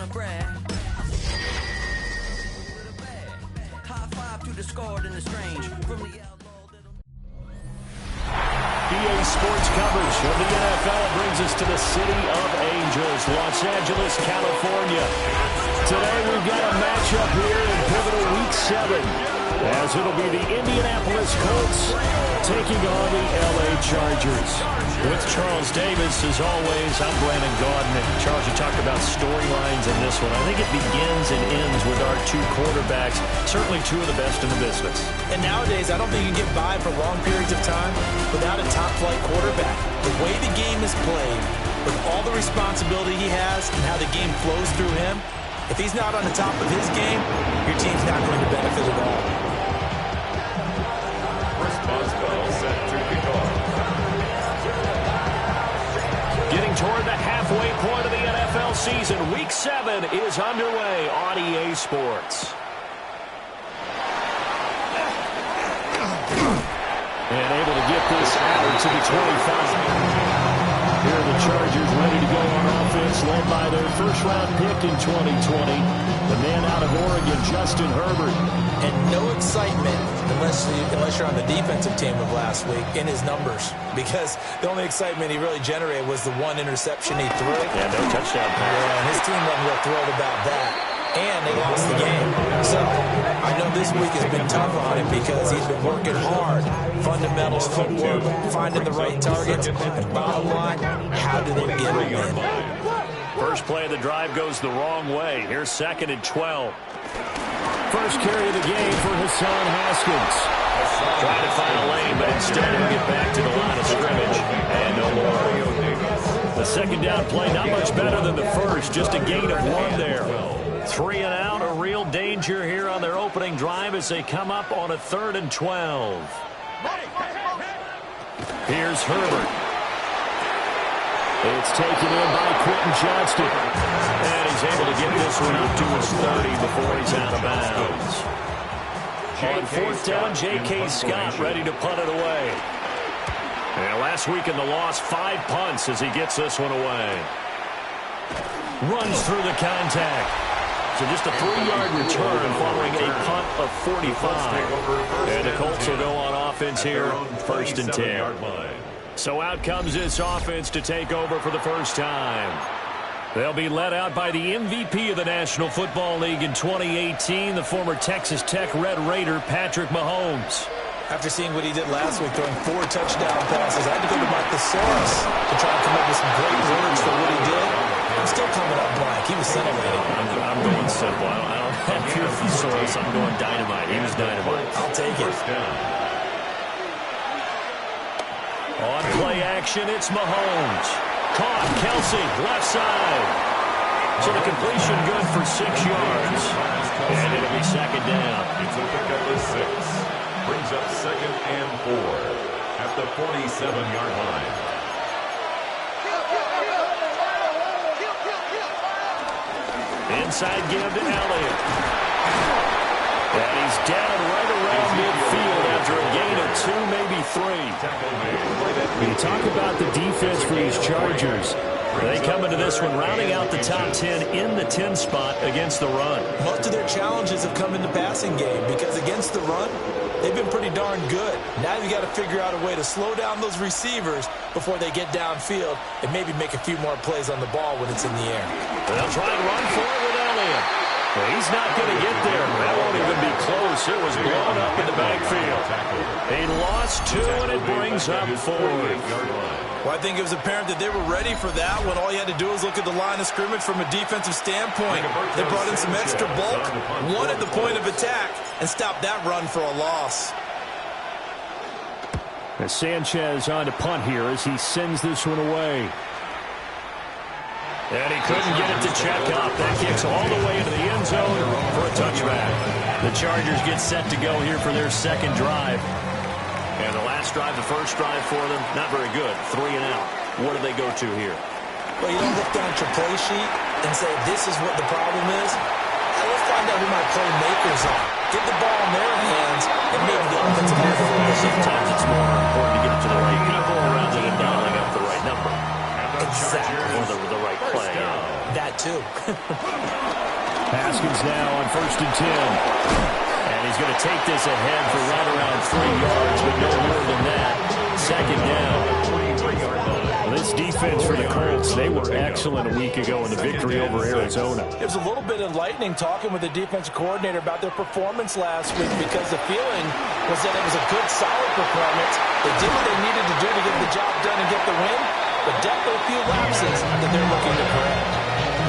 wanna brag. High five to the scarred and the strange. From the outlaw little. EA Sports coverage of the NFL brings us to the City of Angels, Los Angeles, California. Today we've got a matchup here in pivotal Week 7, as it'll be the Indianapolis Colts taking on the LA Chargers. With Charles Davis, as always, I'm Brandon Gaudin. And Charles, you talked about storylines in this one. I think it begins and ends with our two quarterbacks, certainly two of the best in the business. And nowadays, I don't think you can get by for long periods of time without a top-flight quarterback. The way the game is played, with all the responsibility he has and how the game flows through him, if he's not on the top of his game, your team's not going to benefit at all. Responsible set to kick off. Getting toward the halfway point of the NFL season, Week 7 is underway on EA Sports. And able to get this out to the 25. Here are the Chargers ready to go on offense, led by their first-round pick in 2020, the man out of Oregon, Justin Herbert. And no excitement, unless you're on the defensive team of last week, in his numbers. Because the only excitement he really generated was the one interception he threw. Yeah, no touchdown pass. Yeah, and his team wasn't real thrilled about that. And they lost the game. So I know this week has been tough on him because he's been working hard. Fundamentals, footwork, finding the right targets. And bottom line, how do they get him in? First play of the drive goes the wrong way. Here's 2nd and 12. First carry of the game for Hassan Haskins. Trying to find a lane, but instead he'll get back to the line of scrimmage. And no more. The second down play, not much better than the first. Just a gain of 1 there. 3 and out, a real danger here on their opening drive as they come up on a 3rd and 12. Here's Herbert. It's taken in by Quentin Johnston. And he's able to get this one up to his 30 before he's out of bounds. On 4th down, J.K. Scott ready to punt it away. And last week in the loss, 5 punts as he gets this one away. Runs through the contact. So just a 3-yard return following a punt of 45. And the Colts will go on offense here, 1st and 10. So out comes this offense to take over for the first time. They'll be led out by the MVP of the National Football League in 2018, the former Texas Tech Red Raider, Patrick Mahomes. After seeing what he did last week, throwing 4 touchdown passes, I had to go to my thesaurus to try and come up with some great words for what he did. I'm still coming up blank. He was scintillating. I'm going simple. I don't have your thesaurus. I'm going dynamite. He was dynamite. I'll take it. On play action, it's Mahomes. Caught, Kelsey, left side. So the completion good for 6 yards. And it'll be 2nd down. It's a pick up of 6. Brings up 2nd and 4 at the 47-yard line. Inside give to Elliott. And he's down right around midfield after a gain of 2, maybe 3. When you talk about the defense for these Chargers, they come into this one rounding out the top 10 in the 10 spot against the run. Most of their challenges have come in the passing game because against the run, they've been pretty darn good. Now you got to figure out a way to slow down those receivers before they get downfield and maybe make a few more plays on the ball when it's in the air. They'll try and run for it with Elliott. Well, he's not going to get there. That won't even be close. It was blown up in the backfield. A loss 2, and it brings up 4. Well, I think it was apparent that they were ready for that when all you had to do was look at the line of scrimmage from a defensive standpoint. They brought in some extra bulk, won at the point of attack, and stopped that run for a loss. As Sanchez on to punt here as he sends this one away. And he couldn't get it to check up. That kicks all the way into the end zone for a touchback. The Chargers get set to go here for their 2nd drive. And the last drive, the first drive for them, not very good. 3 and out. What do they go to here? Well, you don't look down at your play sheet and say, this is what the problem is. Now, let's find out who my playmakers are. Get the ball in their hands and maybe the offensive line a little bit. Sometimes it's more important to get it to the right people rather than dialing up the right number. Exactly. Or the right play. that too. Haskins now on 1st and 10. And he's going to take this ahead for right around 3 yards, but no more than that. 2nd down. Well, this defense for the Colts, they were excellent a week ago in the victory over Arizona. It was a little bit enlightening talking with the defensive coordinator about their performance last week, because the feeling was that it was a good, solid performance. They did what they needed to do to get the job done and get the win, but definitely a few lapses that they're looking to correct.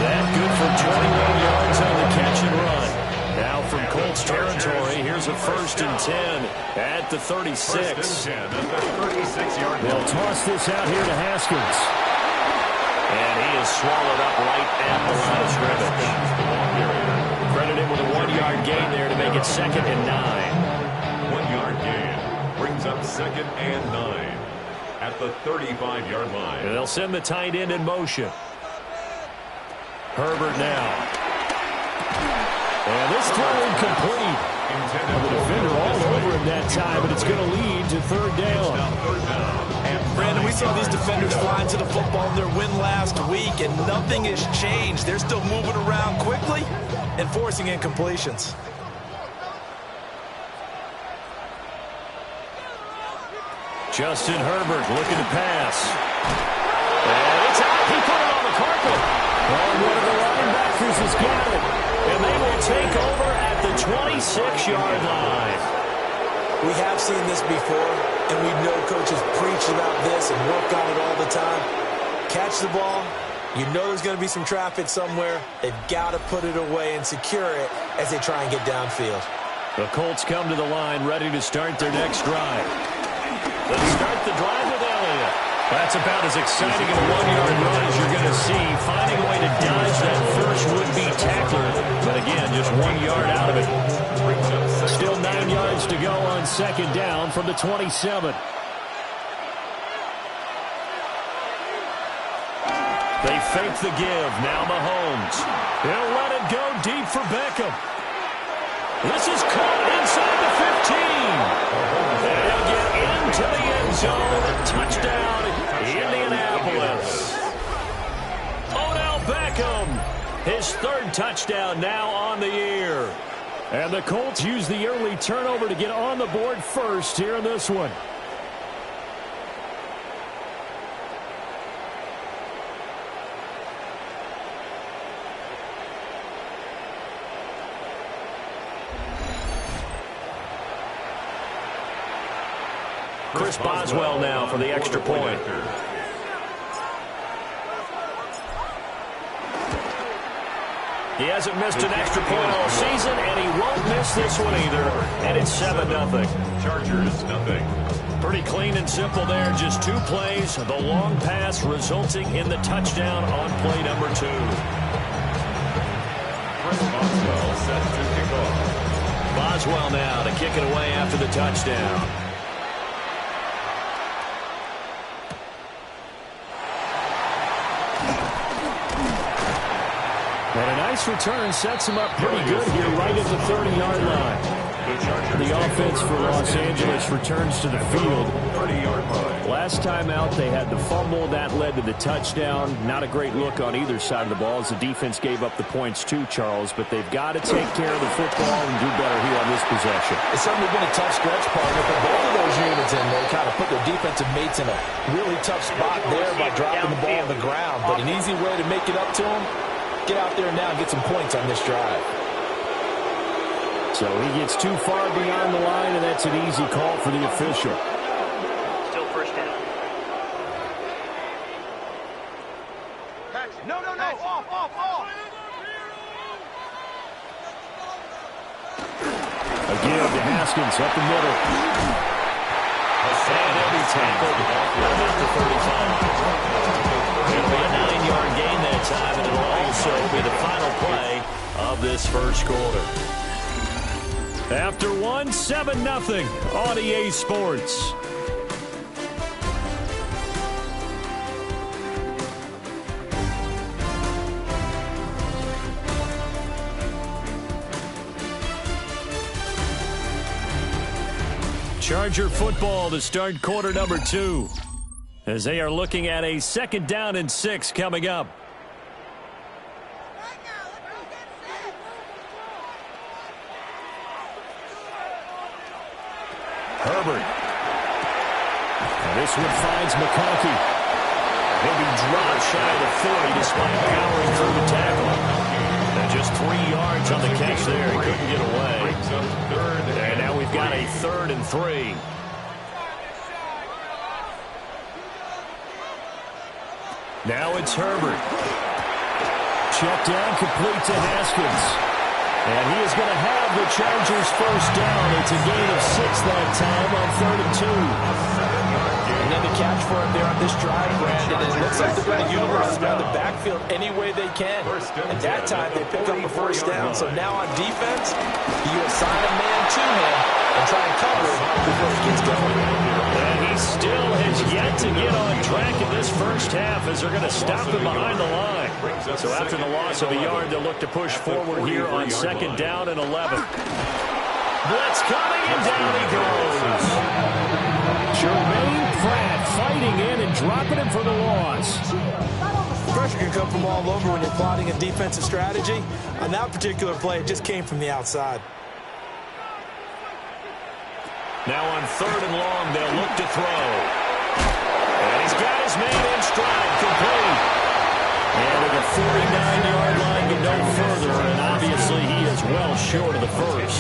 That good for 21 yards on the catch and run. Now from Colts territory, here's a 1st and 10 at the 36. 1st and 10 at the 36-yard line. They'll toss this out here to Haskins. And he is swallowed up right at the line of scrimmage. Credit him with a 1-yard gain there to make it 2nd and 9. 1-yard gain brings up 2nd and 9 at the 35-yard line. And they'll send the tight end in motion. Herbert now. And this throw incomplete. The defender all over him that time, but it's going to lead to 3rd down. Brandon, we saw these defenders flying to the football in their win last week, and nothing has changed. They're still moving around quickly and forcing incompletions. Justin Herbert looking to pass. And it's out. He put it on the carpet. And one of the linebackers has got it. And they will take over at the 26-yard line. We have seen this before, and we know coaches preach about this and work on it all the time. Catch the ball. You know there's going to be some traffic somewhere. They've got to put it away and secure it as they try and get downfield. The Colts come to the line ready to start their next drive. Let's start the drive with Elliott. That's about as exciting a 1-yard run as you're going to see. Finding a way to dodge that first would-be tackler. But again, just 1 yard out of it. Still 9 yards to go on 2nd down from the 27. They fake the give. Now Mahomes. He'll let it go deep for Beckham. This is caught inside the 15. They'll get into the end zone. Touchdown, Indianapolis. Odell Beckham, his 3rd touchdown now on the year. And the Colts use the early turnover to get on the board first here in this one. Chris Boswell now for the extra point. He hasn't missed an extra point all season, and he won't miss this one either. And it's 7-0. Chargers, nothing. Pretty clean and simple there. Just 2 plays. The long pass resulting in the touchdown on play number 2. Chris Boswell set to kick off. Boswell now to kick it away after the touchdown. And a nice return sets him up pretty good here right at the 30-yard line. The offense for Los Angeles returns to the field. Last time out, they had the fumble. That led to the touchdown. Not a great look on either side of the ball as the defense gave up the points too, Charles. But they've got to take care of the football and do better here on this possession. It's certainly been a tough stretch, partner, for both of those units, and they kind of put their defensive mates in a really tough spot there by dropping the ball on the ground. But an easy way to make it up to them, get out there now and get some points on this drive. So he gets too far beyond the line, and that's an easy call for the official. Still 1st down. No. Off. A give to Haskins up the middle. And he'll be tackled at the 35. It'll be a 9-yard gain that time, and it'll also be the final play of this first quarter. After 7-0 on EA Sports. Charger football to start quarter number 2, as they are looking at a 2nd down and 6 coming up. Herbert. And this one finds McConkey. He'll be dropped shy of the 40 despite powering through the tackle. And just 3 yards on the catch there. He couldn't get away. And now we've got a 3rd and 3. Now it's Herbert. Check down, complete to Haskins. And he is going to have the Chargers first down. It's a gain of 6 that time on 3rd and 2. And then the catch for him there on this drive, Brandon. It looks like they're going to utilize around the backfield any way they can. At that time, they pick up a first down. So now on defense, you assign a man to him and try and cover him before he gets going. And he still has yet to get on track in this first half as they're going to stop him behind the line. So after the loss of a yard, they'll look to push forward here on 2nd down and 11. Blitz coming, and down he goes. Jermaine Pratt fighting in and dropping him for the loss. Pressure can come from all over when you're plotting a defensive strategy. On that particular play, it just came from the outside. Now on 3rd and long, they'll look to throw. And he's got his man in stride, complete. And with a 49-yard line to no further, and obviously he is well short of the first.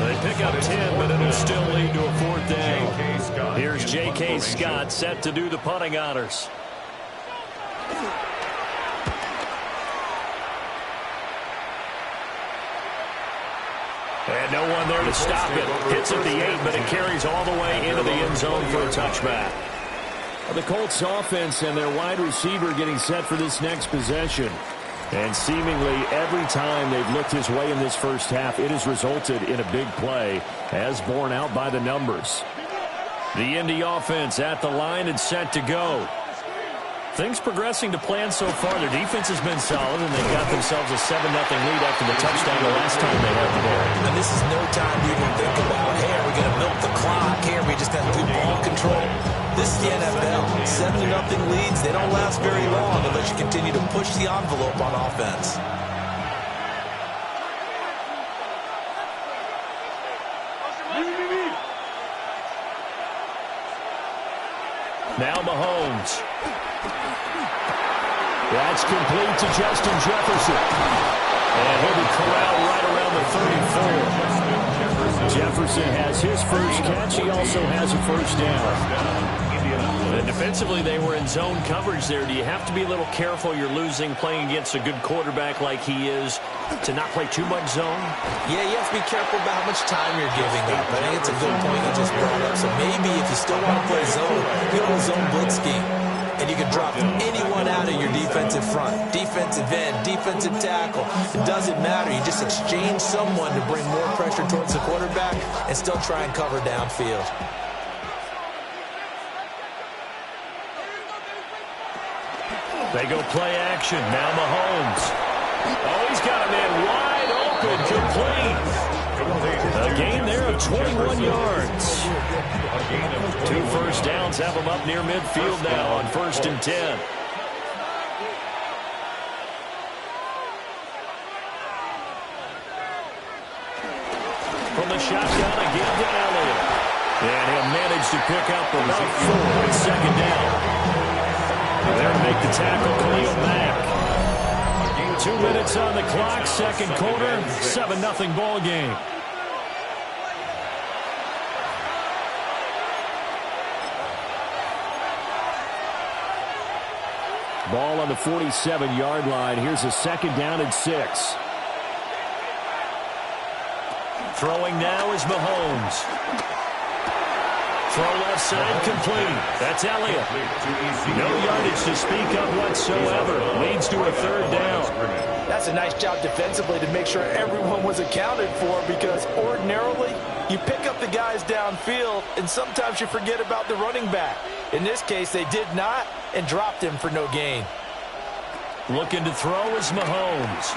They pick up 10, but it'll still lead to a 4th down. Here's J.K. Scott set to do the punting honors. And no one there to stop it. Hits at the 8, but it carries all the way into the end zone for a touchback. The Colts offense and their wide receiver getting set for this next possession. And seemingly every time they've looked his way in this first half, it has resulted in a big play, as borne out by the numbers. The Indy offense at the line and set to go. Things progressing to plan so far. Their defense has been solid, and they got themselves a 7-0 lead after the touchdown the last time they had the ball. And this is no time you can think about, hey, are we going to milk the clock? Hey, are we just going to do ball control? This is the NFL. 7-0 leads, they don't last very long unless you continue to push the envelope on offense. Now Mahomes. That's complete to Justin Jefferson. And he'll be corralled right around the 34. Jefferson has his first catch. He also has a first down. And defensively, they were in zone coverage there. Do you have to be a little careful? You're losing playing against a good quarterback like he is to not play too much zone? Yeah, you have to be careful about how much time you're giving up. I think it's a good point you just brought up. So maybe if you still want to play zone, go to a zone blitz scheme. And you can drop anyone out of your defensive front, defensive end, defensive tackle. It doesn't matter. You just exchange someone to bring more pressure towards the quarterback and still try and cover downfield. They go play action. Now Mahomes. Oh, he's got a man wide open, complete. A gain there of 21 yards. 2 first downs have them up near midfield now on 1st and 10. From the shotgun again to Elliott. And he'll manage to pick up about 4 on 2nd down. There to make the tackle, Khalil Mack. 2 minutes on the clock, 2nd quarter, 7-0 ball game. Ball on the 47-yard line. Here's a 2nd down and 6. Throwing now is Mahomes. Throw left side, complete. That's Elliott. No yardage to speak of whatsoever. Leads to a 3rd down. That's a nice job defensively to make sure everyone was accounted for, because ordinarily you pick up the guys downfield and sometimes you forget about the running back. In this case, they did not and dropped him for no gain. Looking to throw is Mahomes.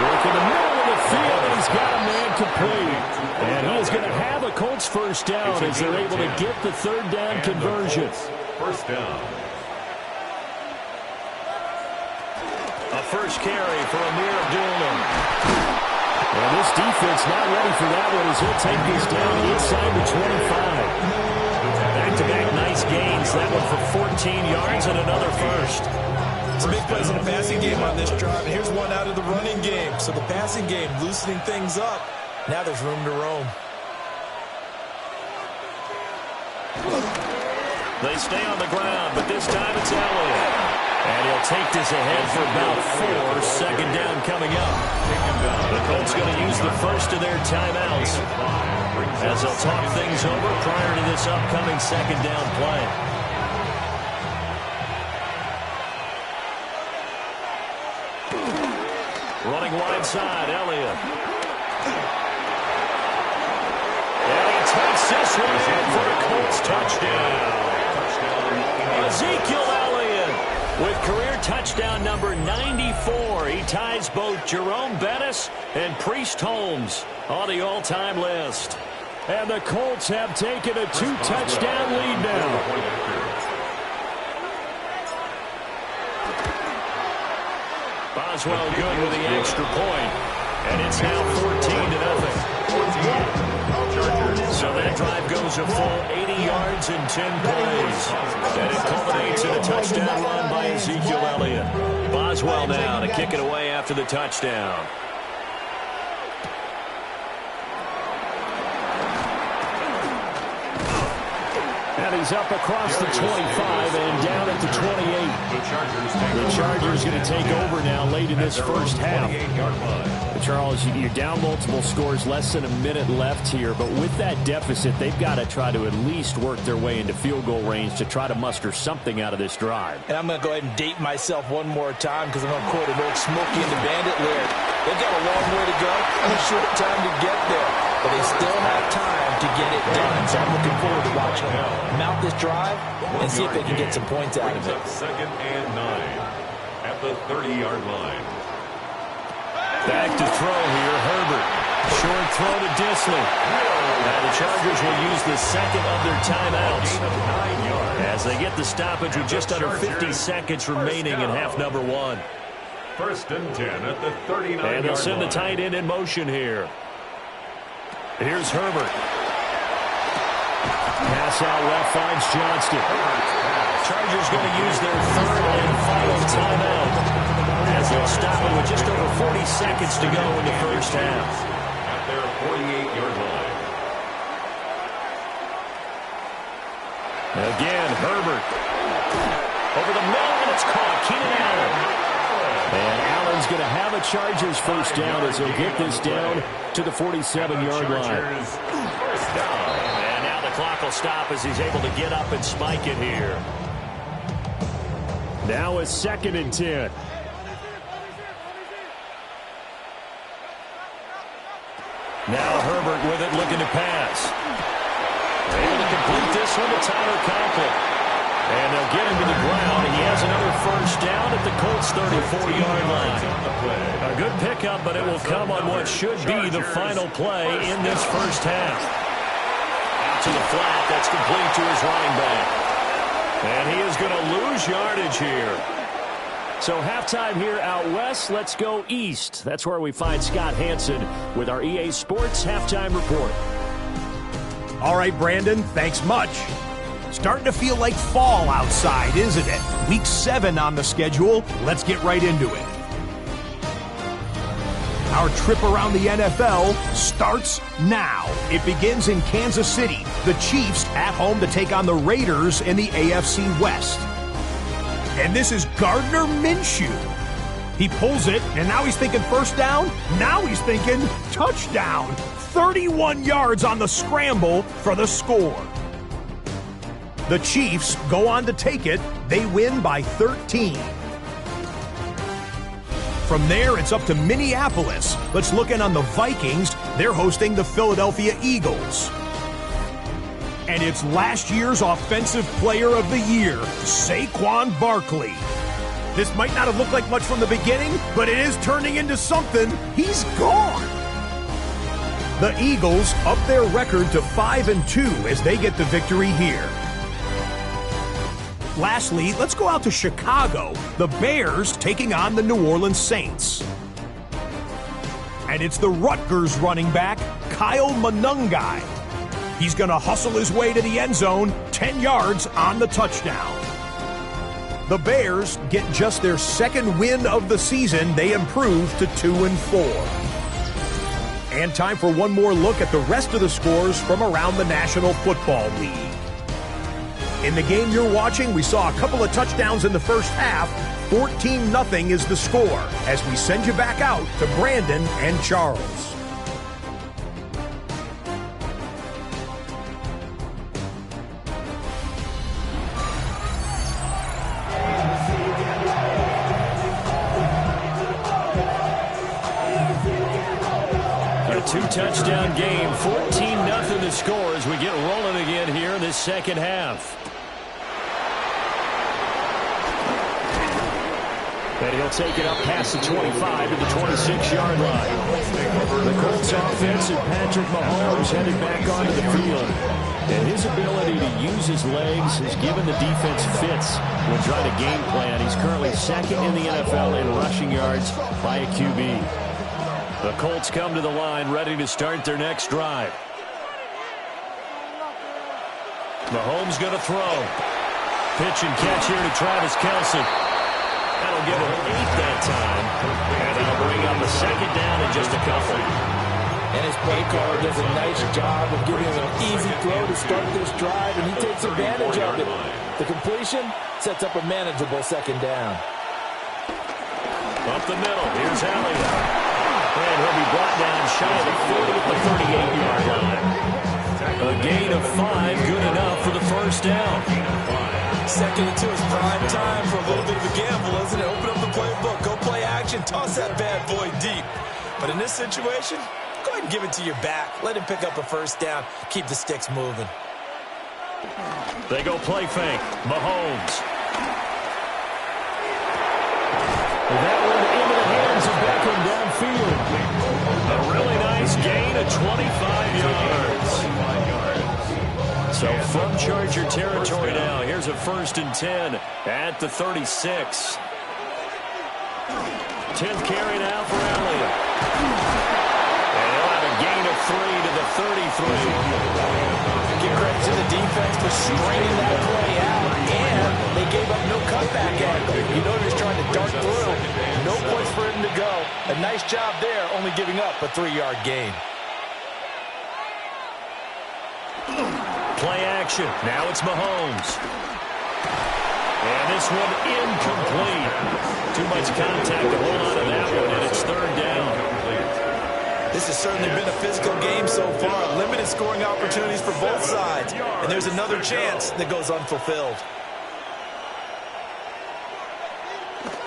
Work in the middle of the field, and he's got a man complete. And he is going to have a Colts first down as they're able to get the 3rd down conversion. First down. A first carry for Amir Abdullah. Well, this defense not ready for that one as he'll take this down inside the 25. Back-to-back nice gains. That one for 14 yards and another first. Some big plays in the passing game on this drive, and here's one out of the running game. So the passing game loosening things up. Now there's room to roam. They stay on the ground, but this time it's Elliott. And he'll take this ahead for about 4. Second down coming up. The Colts going to use the first of their timeouts as they'll talk things over prior to this upcoming second down play. Running wide side, Elliott. And he takes this one in for a Colts touchdown. Ezekiel Elliott with career touchdown number 94. He ties both Jerome Bettis and Priest Holmes on the all-time list. And the Colts have taken a 2-touchdown lead now. Boswell good with the extra point, and it's now 14-0. So that drive goes a full 80 yards and 10 plays, and it culminates in a touchdown run by Ezekiel Elliott. Boswell now to kick it away after the touchdown. And he's up across the 25 and down at the 28. The Chargers going to take over now late in this first half. Charles, you're down multiple scores, less than a minute left here, but with that deficit, they've got to try to at least work their way into field goal range to try to muster something out of this drive. And I'm going to go ahead and date myself one more time because I'm going to quote an old Smokey and the Bandit lyric. They've got a long way to go and a short time to get there, but they still have time to get it done. So I'm looking forward to watching them mount this drive and see if they can get some points out of it. Second and 9 at the 30-yard line. Back to throw here, Herbert. Short throw to Disley. Now the Chargers will use the second of their timeouts as they get the stoppage with just under 50 seconds remaining in half number 1. First and 10 at the 39-yard line. And they'll send the tight end in motion here. Here's Herbert. Pass out left finds Johnston. Chargers going to use their third and final timeout as they'll stop it with just over 40 seconds to go in the first half. At their 48-yard line. Again, Herbert. Over the middle, and it's caught. Keenan Allen. And Allen's going to have a Chargers first down as he'll get this down to the 47-yard line. And now the clock will stop as he's able to get up and spike it here. Now a second and 10. Now Herbert with it, looking to pass. Able to complete this one to Tyler Conklin. And they'll get him to the ground. He has another first down at the Colts' 34-yard line. A good pickup, but it will come on what should be the final play in this first half. Out to the flat. That's complete to his running back. And he is going to lose yardage here. So halftime here out west. Let's go east. That's where we find Scott Hansen with our EA Sports Halftime Report. All right, Brandon, thanks much. Starting to feel like fall outside, isn't it? Week 7 on the schedule. Let's get right into it. Our trip around the NFL starts now. It begins in Kansas City. The Chiefs at home to take on the Raiders in the AFC West. And this is Gardner Minshew. He pulls it, and now he's thinking first down. Now he's thinking touchdown. 31 yards on the scramble for the score. The Chiefs go on to take it. They win by 13. From there, it's up to Minneapolis. Let's look in on the Vikings. They're hosting the Philadelphia Eagles. And it's last year's Offensive Player of the Year, Saquon Barkley. This might not have looked like much from the beginning, but it is turning into something. He's gone. The Eagles up their record to 5-2 as they get the victory here. Lastly, let's go out to Chicago. The Bears taking on the New Orleans Saints. And it's the Rutgers running back, Kyle Monungai. He's going to hustle his way to the end zone, 10 yards on the touchdown. The Bears get just their second win of the season. They improve to 2-4. And time for one more look at the rest of the scores from around the National Football League. In the game you're watching, we saw a couple of touchdowns in the first half. 14-0 is the score as we send you back out to Brandon and Charles. A two-touchdown game, 14-0 the score as we get rolling again here in this second half. And he'll take it up past the 25 to the 26-yard line. The Colts offense and Patrick Mahomes headed back onto the field. And his ability to use his legs has given the defense fits when trying to game plan. He's currently second in the NFL in rushing yards by a QB. The Colts come to the line ready to start their next drive. Mahomes going to throw. Pitch and catch here to Travis Kelce. That'll give him 8 that time. And that'll bring up a second down in just a couple. And his play caller does a nice job of giving him an easy throw to start this drive, and he takes advantage of it. The completion sets up a manageable second down. Up the middle, here's Elliott. And he'll be brought down shy of the 40 at the 38-yard line. A gain of 5, good enough for the first down. Second into his prime time for a little bit of a gamble, isn't it? Open up the playbook, go play action, toss that bad boy deep. But in this situation, go ahead and give it to your back. Let him pick up a first down. Keep the sticks moving. They go play fake. Mahomes. That one into the hands of Beckham downfield. A really nice gain of 25 yards. So from Charger territory now, here's a 1st and 10 at the 36. 10th carry now for Elliott. And he'll have a gain of 3 to the 33. Give credit to the defense for straining that play out, and they gave up no cutback angle. You know he's trying to dart through. No place for him to go. A nice job there, only giving up a 3-yard gain. Play action. Now it's Mahomes. And this one incomplete. Too much contact to hold on to that one, and it's 3rd down. This has certainly been a physical game so far. Limited scoring opportunities for both sides. And there's another chance that goes unfulfilled.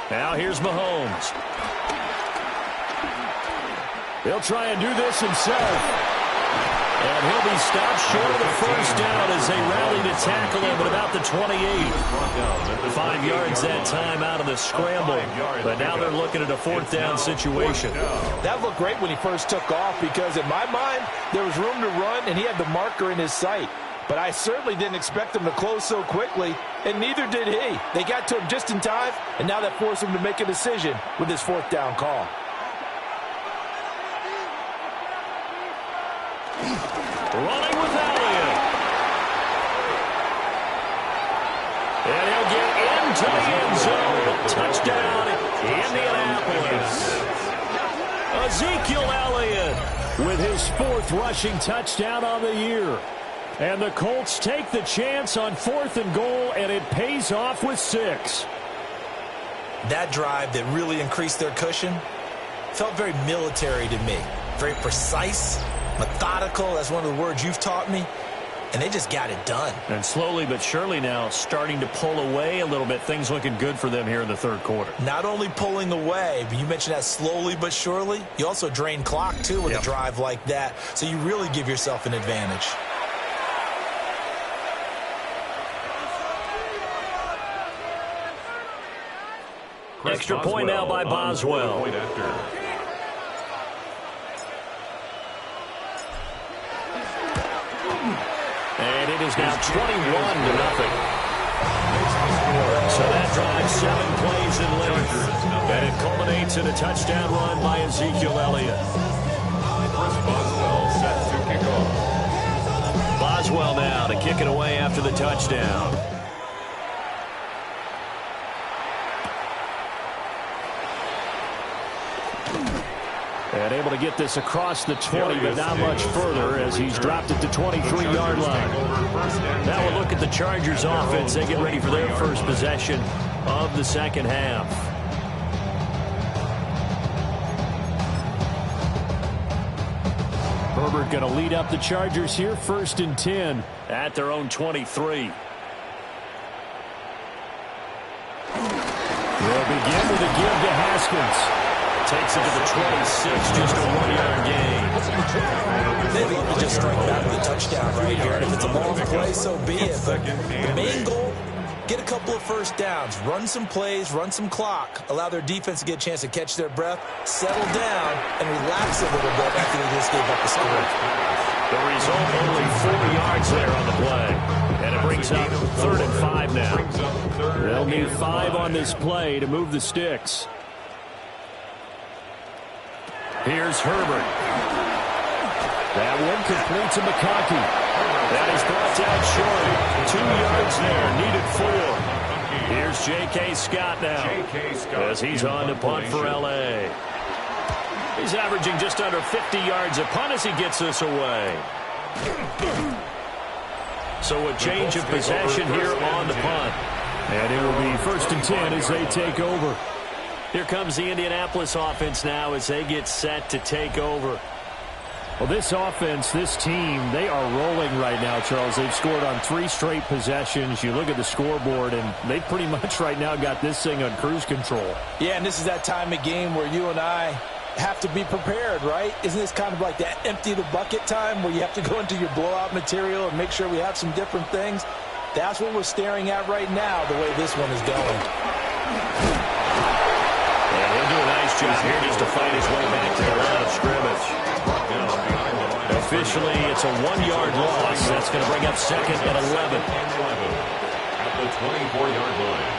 Now here's Mahomes. He'll try and do this himself. And he'll be stopped short of the first down as they rally to tackle him at about the 28. 5 yards that time out of the scramble. But now they're looking at a 4th down situation. That looked great when he first took off because in my mind, there was room to run and he had the marker in his sight. But I certainly didn't expect him to close so quickly, and neither did he. They got to him just in time, and now that forced him to make a decision with his 4th down call. Running with Elliott. And he'll get into the end zone. Touchdown, Indianapolis. Ezekiel Elliott with his 4th rushing touchdown on the year. And the Colts take the chance on 4th and goal, and it pays off with 6. That drive that really increased their cushion felt very military to me. Very precise, methodical. That's one of the words you've taught me. And they just got it done. And slowly but surely now starting to pull away a little bit. Things looking good for them here in the 3rd quarter. Not only pulling away, but you mentioned that slowly but surely. You also drain clock, too, with a drive like that. So you really give yourself an advantage. Extra point now by Boswell. And it is now 21-0. score. So that drives 7 plays in length, and it culminates in a touchdown run by Ezekiel Elliott. Chris Boswell set to kick off. Boswell now to kick it away after the touchdown. And able to get this across the 20, but not much further as he's dropped it to 23-yard line. Now we'll look at the Chargers offense. They get ready for their first possession of the second half. Herbert going to lead up the Chargers here, 1st and 10 at their own 23. They'll begin with a give to Haskins. Takes it to the 26, just a 1-yard gain. They love to just strike back with a touchdown right here. And if it's a long play, so be it. But the main goal, get a couple of first downs, run some plays, run some clock, allow their defense to get a chance to catch their breath, settle down, and relax a little bit after they just gave up the score. The result, only 4 yards there on the play. And it brings up 3rd and 5 now. They'll need 5 on this play to move the sticks. Here's Herbert. That one complete to McConkey. That is brought down short. 2 yards there, needed 4. Here's J.K. Scott now as he's on to punt for L.A. He's averaging just under 50 yards a punt as he gets this away. So a change of possession here on the punt. And it will be 1st and 10 as they take over. Here comes the Indianapolis offense now as they get set to take over. Well, this offense, this team, they are rolling right now, Charles. They've scored on 3 straight possessions. You look at the scoreboard, and they pretty much right now got this thing on cruise control. Yeah, and this is that time of game where you and I have to be prepared, right? Isn't this kind of like that empty the bucket time where you have to go into your blowout material and make sure we have some different things? That's what we're staring at right now, the way this one is going. He'll do a nice job here just to fight his way back to the line of scrimmage. Officially, it's a 1-yard loss. That's going to bring up 2nd and 11. At the 24-yard line.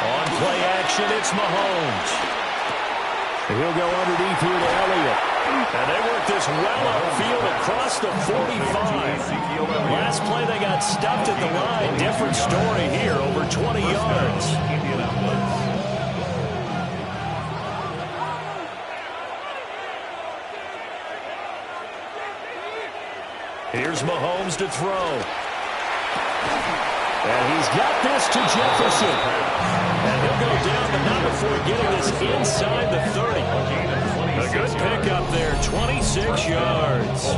On play action, it's Mahomes. He'll go underneath here to Elliott. And they work this well upfield across the 45. Last play they got stuffed at the line. Different story here, over 20 yards. Here's Mahomes to throw. And he's got this to Jefferson. And he'll go down, but not before getting this inside the 30. A good pickup there, 26 yards.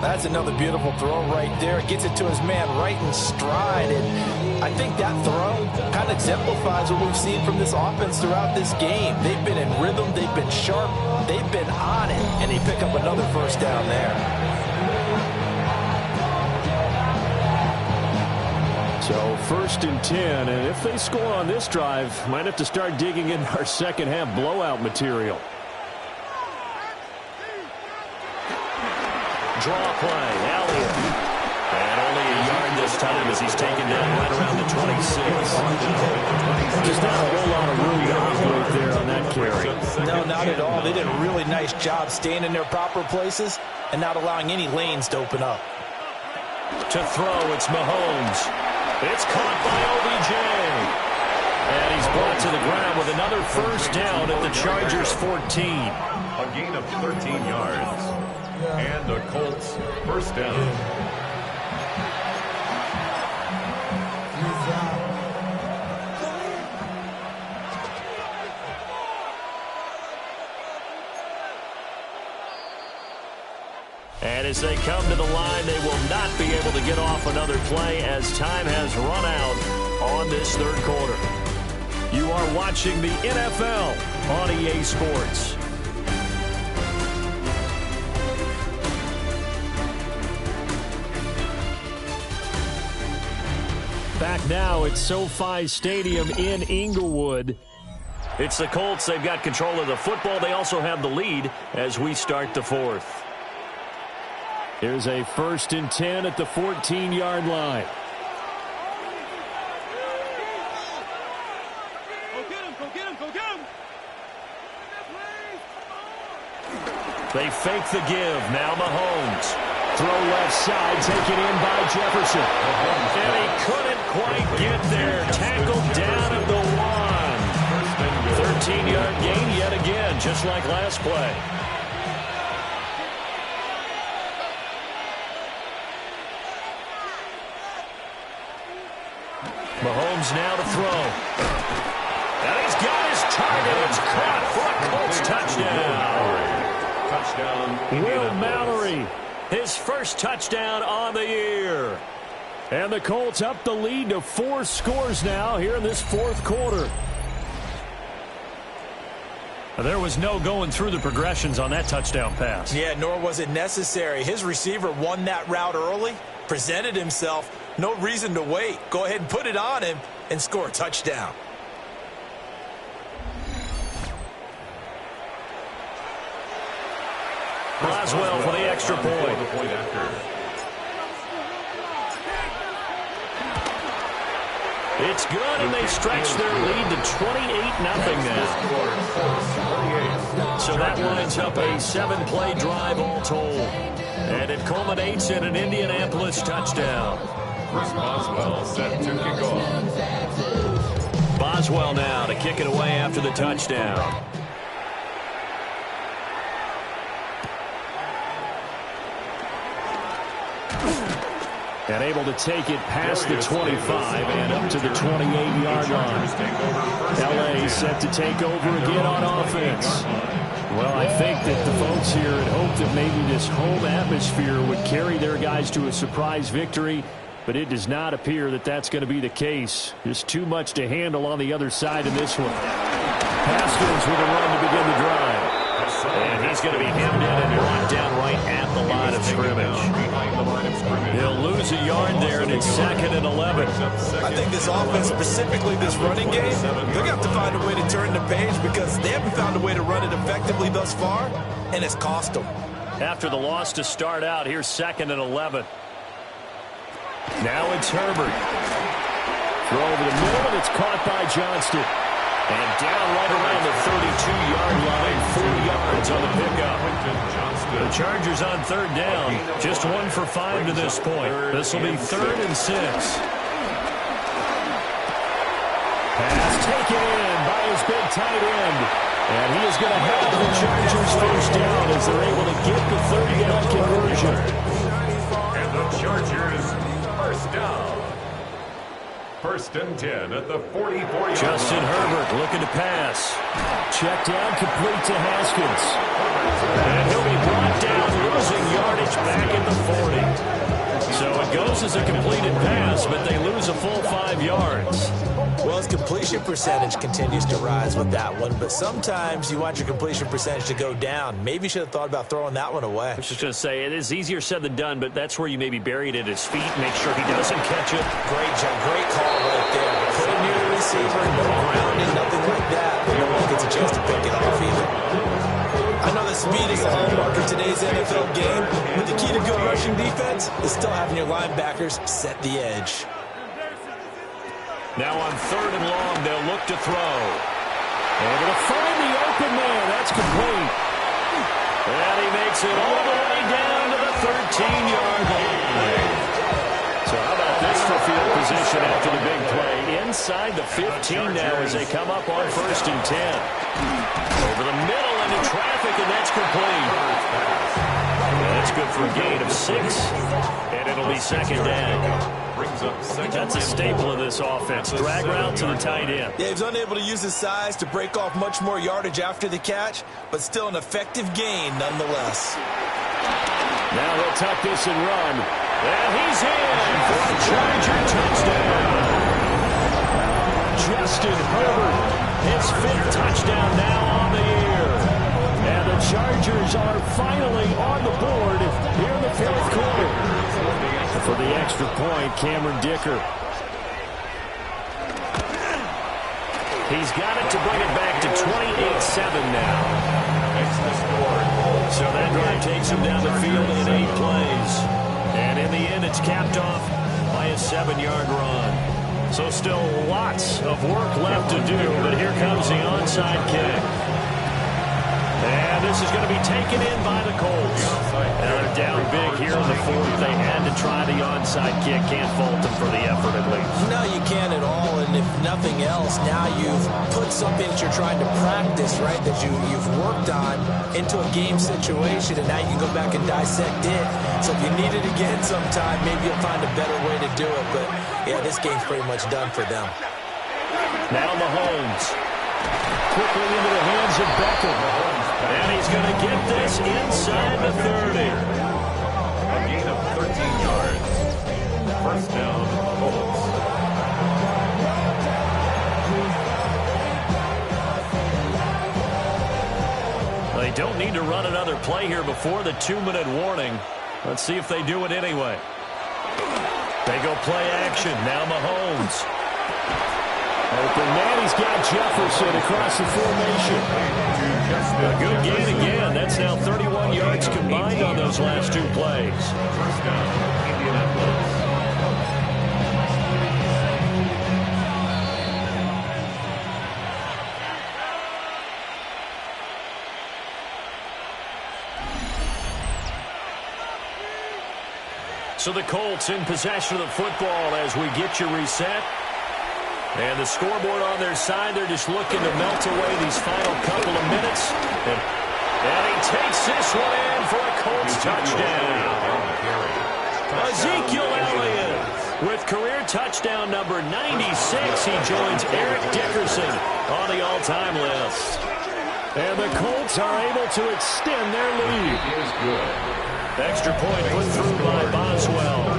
That's another beautiful throw right there. Gets it to his man right in stride. And I think that throw kind of exemplifies what we've seen from this offense throughout this game. They've been in rhythm. They've been sharp. They've been on it. And they pick up another first down there. So 1st and 10, and if they score on this drive, might have to start digging in our second half blowout material. Draw play, Elliott. And only a yard this time as he's taken down right around the 26. Just not a whole lot of room to operate there on that carry. No, not at all. They did a really nice job staying in their proper places and not allowing any lanes to open up. To throw, it's Mahomes. It's caught by OBJ. And he's brought to the ground with another first down at the Chargers' 14. A gain of 13 yards. And the Colts first down. And as they come to the line, they will not be able to get off another play as time has run out on this 3rd quarter. You are watching the NFL on EA Sports. Back now at SoFi Stadium in Inglewood. It's the Colts. They've got control of the football. They also have the lead as we start the 4th. Here's a 1st and 10 at the 14-yard line. They fake the give. Now Mahomes. Throw left side, taken in by Jefferson. And he couldn't quite get there. Tackled down at the 1. 13-yard gain yet again, just like last play. Mahomes now to throw. And he's got his target. It's caught for a Colts touchdown. Will Mallory, his first touchdown on the year. And the Colts up the lead to 4 scores now here in this fourth quarter. There was no going through the progressions on that touchdown pass. Yeah, nor was it necessary. His receiver won that route early, presented himself. No reason to wait. Go ahead and put it on him and score a touchdown. Boswell for the extra point. It's good, and they stretch their lead to 28-0 now. So that lines up a 7-play drive all told. And it culminates in an Indianapolis touchdown. Chris Boswell set to kick off. Boswell now to kick it away after the touchdown. And able to take it past the 25 and up to the 28-yard line. L.A. set to take over again on offense. Well, I think that the folks here had hoped that maybe this home atmosphere would carry their guys to a surprise victory, but it does not appear that that's going to be the case. There's too much to handle on the other side of this one. Haskins with a run to begin the drive. And he's going to be hemmed in and brought down right at the line of scrimmage. He'll lose a yard there, and it's 2nd and 11. I think this offense, specifically this running game, they're going to have to find a way to turn the page because they haven't found a way to run it effectively thus far, and it's cost them. After the loss to start out, here's 2nd and 11. Now it's Herbert. Throw over the middle, and it's caught by Johnston. And down right around the 32-yard line, 4 yards on the pickup. The Chargers on 3rd down, just 1 for 5 to this point. This will be 3rd and 6. Pass taken in by his big tight end. And he is going to have the Chargers first down as they're able to get the 3rd-down conversion. And the Chargers first down. 1st and 10 at the 44-yard Justin Herbert looking to pass. Check down, complete to Haskins. And he'll be brought down, losing yardage back at the 40. So it goes as a completed pass, but they lose a full 5 yards. Well, his completion percentage continues to rise with that one, but sometimes you want your completion percentage to go down. Maybe you should have thought about throwing that one away. I was just going to say, it is easier said than done, but that's where you maybe bury it at his feet, make sure he doesn't catch it. Great job, great call right there. Put it near the receiver, no grounding, nothing like that. No one gets a chance to pick it off either. I know that speed is a hallmark of today's NFL game, but the key to good rushing defense is still having your linebackers set the edge. Now on 3rd and long, they'll look to throw. Able to find the open man. That's complete. And he makes it all the way down to the 13-yard line. So how about this for field position after the big play? Inside the 15 now as they come up on 1st and 10. Over the middle into traffic, and that's complete. That's good for a gain of 6. And it'll be 2nd down. That's a staple of this offense. Drag route to the tight end. Yeah, he's unable to use his size to break off much more yardage after the catch, but still an effective gain nonetheless. Now he'll tuck this and run. And he's in for a Charger touchdown. Justin Herbert, his 5th touchdown now on the year. And the Chargers are finally on the board here in the 4th quarter. For the extra point, Cameron Dicker. He's got it to bring it back to 28-7 now. So that drive takes him down the field in 8 plays. And in the end, it's capped off by a 7-yard run. So still lots of work left to do, but here comes the onside kick. And this is going to be taken in by the Colts. Now they're down big here in the fourth. They had to try the onside kick. Can't fault them for the effort at least. No, you can't at all. And if nothing else, now you've put something that you're trying to practice, right, that you've worked on into a game situation, and now you can go back and dissect it. So if you need it again sometime, maybe you'll find a better way to do it. But, yeah, this game's pretty much done for them. Now Mahomes. Quickly into the hands of Beckham. And he's going to get this inside the 30. A gain of 13 yards. First down, Colts. They don't need to run another play here before the 2-minute warning. Let's see if they do it anyway. They go play action. Now Mahomes. Open man, he's got Jefferson across the formation. A good gain again. That's now 31 yards combined on those last two plays. First down, Indianapolis. So the Colts in possession of the football as we get you reset. And the scoreboard on their side, they're just looking to melt away these final couple of minutes. And he takes this one in for a Colts touchdown. Ezekiel Elliott with career touchdown number 96. He joins Eric Dickerson on the all-time list. And the Colts are able to extend their lead. Extra point put through by Boswell.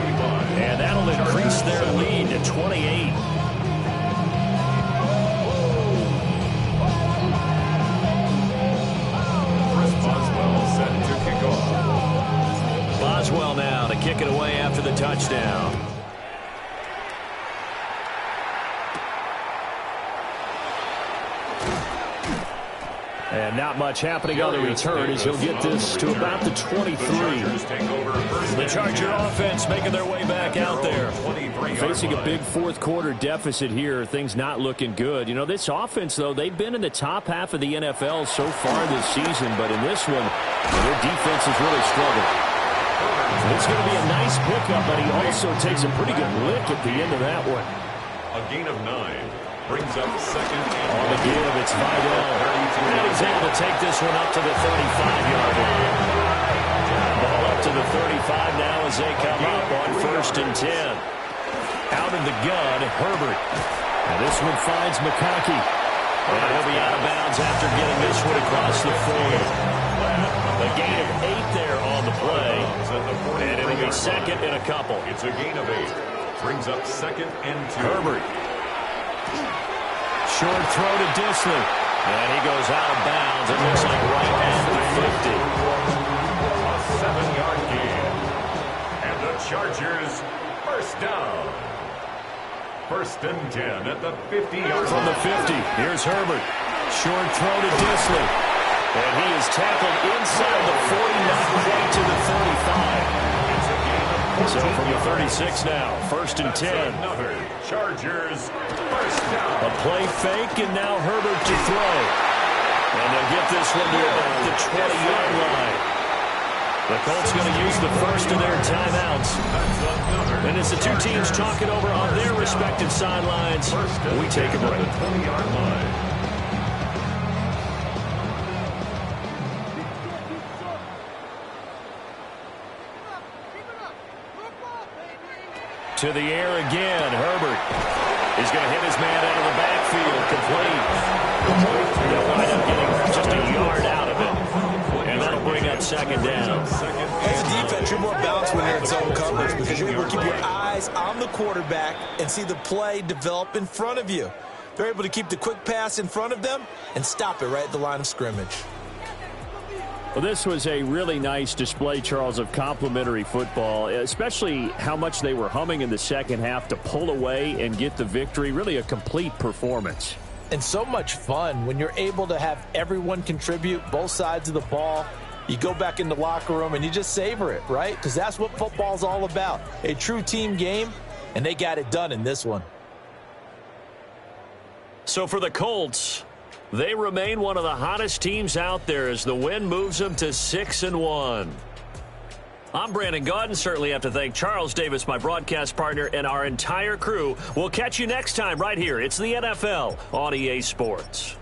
And that'll increase their lead to 28. Boswell now to kick it away after the touchdown. And not much happening on the return as he'll get this to about the 23. The Charger offense making their way back out there. Facing a big fourth quarter deficit here. Things not looking good. You know, this offense, though, they've been in the top half of the NFL so far this season. But in this one, their defense has really struggled. It's going to be a nice pickup, but he also takes a pretty good lick at the end of that one. A gain of 9 brings up second. On the give, it's Vidal. And he's able to take this one up to the 35-yard line. Ball up to the 35 now as they come up on 1st and 10. Out of the gun, Herbert. And this one finds McConkey. And he'll be out of bounds after getting this one across the 40. A gain of 8 there on the play. And it'll be second and a couple. It's a gain of 8. Brings up 2nd and 2. Herbert. Short throw to Disley. And he goes out of bounds. It looks like right at the 50. A 7-yard gain. And the Chargers first down. 1st and 10 at the 50-yard line. From the 50, here's Herbert. Short throw to Disley. And he is tackled inside the 40, not quite to the 35. So from the 36 now, 1st and 10. Another Chargers first down. A play fake, and now Herbert to throw. And they'll get this one to about the 20-yard line. The Colts going to use the first of their timeouts. And as the two teams talk it over on their respective sidelines, we take a break. 20-yard line. To the air again, Herbert is going to hit his man out of the backfield, complete. They'll wind up getting just a yard out of it, and that'll bring up 2nd down. As a defense, you're more balanced when you're in zone coverage because you're able to keep your eyes on the quarterback and see the play develop in front of you. They're able to keep the quick pass in front of them and stop it right at the line of scrimmage. Well, this was a really nice display, Charles, of complimentary football, especially how much they were humming in the second half to pull away and get the victory. Really a complete performance. And so much fun when you're able to have everyone contribute, both sides of the ball. You go back in the locker room and you just savor it, right? Because that's what football's all about. A true team game, and they got it done in this one. So for the Colts, they remain one of the hottest teams out there as the win moves them to 6-1. I'm Brandon Gaudin. Certainly have to thank Charles Davis, my broadcast partner, and our entire crew. We'll catch you next time right here. It's the NFL on EA Sports.